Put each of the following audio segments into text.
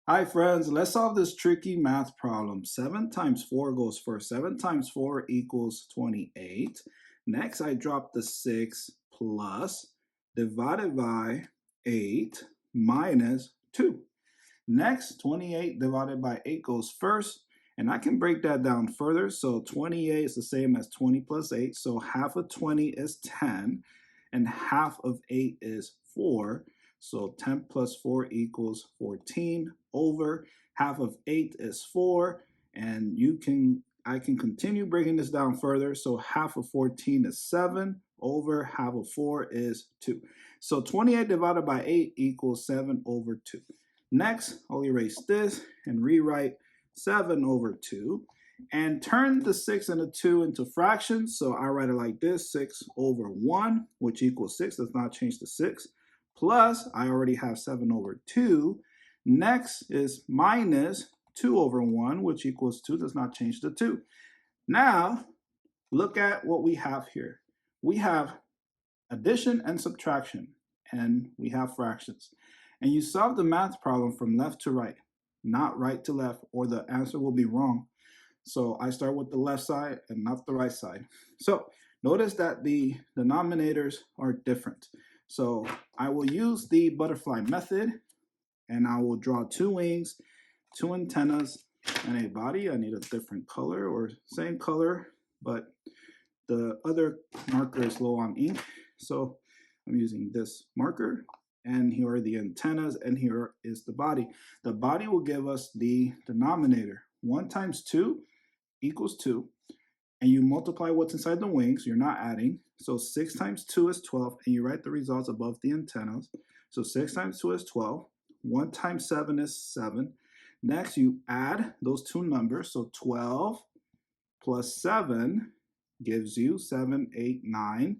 Hi friends, let's solve this tricky math problem. 7 times 4 goes first. 7 times 4 equals 28. Next, I drop the 6 plus divided by 8 minus 2. Next, 28 divided by 8 goes first. And I can break that down further. So 28 is the same as 20 plus 8. So half of 20 is 10. And half of 8 is 4. So 10 plus 4 equals 14 over half of 8 is 4. And I can continue breaking this down further. So half of 14 is 7 over half of 4 is 2. So 28 divided by 8 equals 7 over 2. Next, I'll erase this and rewrite 7 over 2 and turn the 6 and the 2 into fractions. So I write it like this, 6 over 1, which equals 6, does not change the 6, plus I already have 7 over 2. Next is minus 2 over 1, which equals 2, does not change the 2. Now, look at what we have here. We have addition and subtraction, and we have fractions. And you solve the math problem from left to right, not right to left, or the answer will be wrong. So I start with the left side and not the right side. So notice that the denominators are different. So I will use the butterfly method, and I will draw 2 wings, 2 antennas, and a body. I need a different color or same color, but the other marker is low on ink. So I'm using this marker, and here are the antennas, and here is the body. The body will give us the denominator. 1 times 2 equals 2, and you multiply what's inside the wings. You're not adding. So 6 times 2 is 12, and you write the results above the antennas. So 6 times 2 is 12. 1 times 7 is 7. Next, you add those two numbers. So 12 plus 7 gives you 7, 8, 9,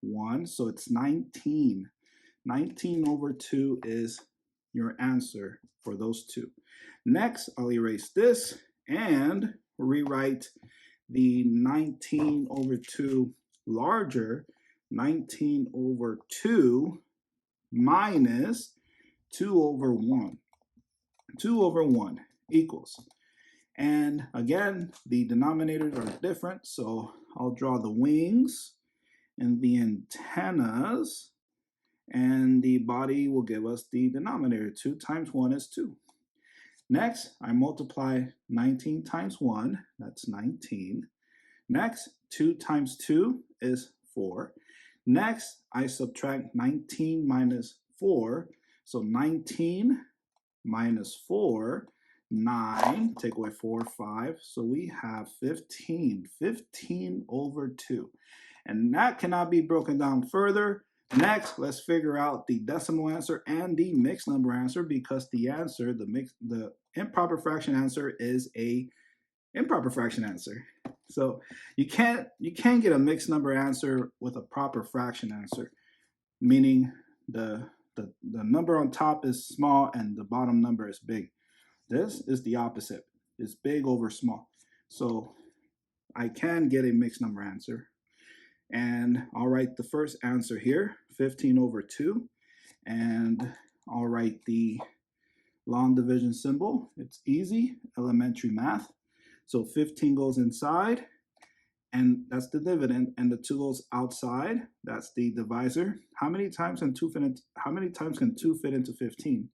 1. So it's 19. 19 over 2 is your answer for those two. Next, I'll erase this and rewrite the 19 over 2 larger. 19 over 2 minus 2 over 1. 2 over 1 equals. And again, the denominators are different, so I'll draw the wings and the antennas, and the body will give us the denominator. 2 times 1 is 2. Next, I multiply 19 times 1, that's 19. Next, 2 times 2 is 4. Next, I subtract 19 minus 4, so 19 minus 4, 9, take away 4, 5, so we have 15, 15 over 2. And that cannot be broken down further. Next, let's figure out the decimal answer and the mixed number answer, because the answer, the improper fraction answer is a improper fraction answer. So you can't get a mixed number answer with a proper fraction answer, meaning the number on top is small and the bottom number is big. This is the opposite. It's big over small. So I can get a mixed number answer. And I'll write the first answer here, 15 over 2. And I'll write the long division symbol. It's easy, elementary math. So 15 goes inside, and that's the dividend, and the 2 goes outside. That's the divisor. How many times can 2 fit into 15?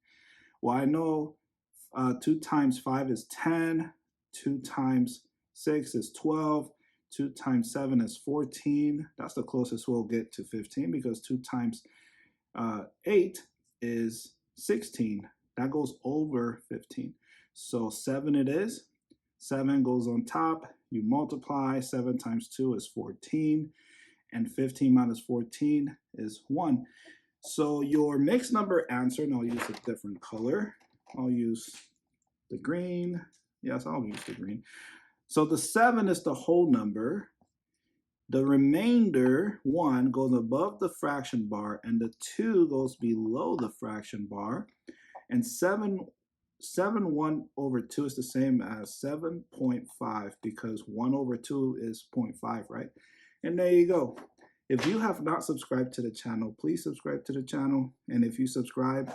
Well, I know 2 times 5 is 10. 2 times 6 is 12. 2 times 7 is 14. That's the closest we'll get to 15, because 2 times 8 is 16. That goes over 15. So 7 it is. 7 goes on top. You multiply. 7 times 2 is 14. And 15 minus 14 is 1. So your mixed number answer, and I'll use a different color. I'll use the green. Yes, I'll use the green. So the 7 is the whole number. The remainder, 1, goes above the fraction bar, and the 2 goes below the fraction bar. And 1 over 2 is the same as 7.5, because 1 over 2 is 0.5, right? And there you go. If you have not subscribed to the channel, please subscribe to the channel. And if you subscribe,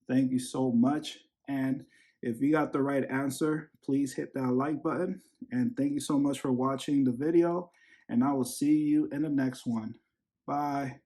thank you so much. And If you got the right answer, please hit that like button. And thank you so much for watching the video. And I will see you in the next one. Bye.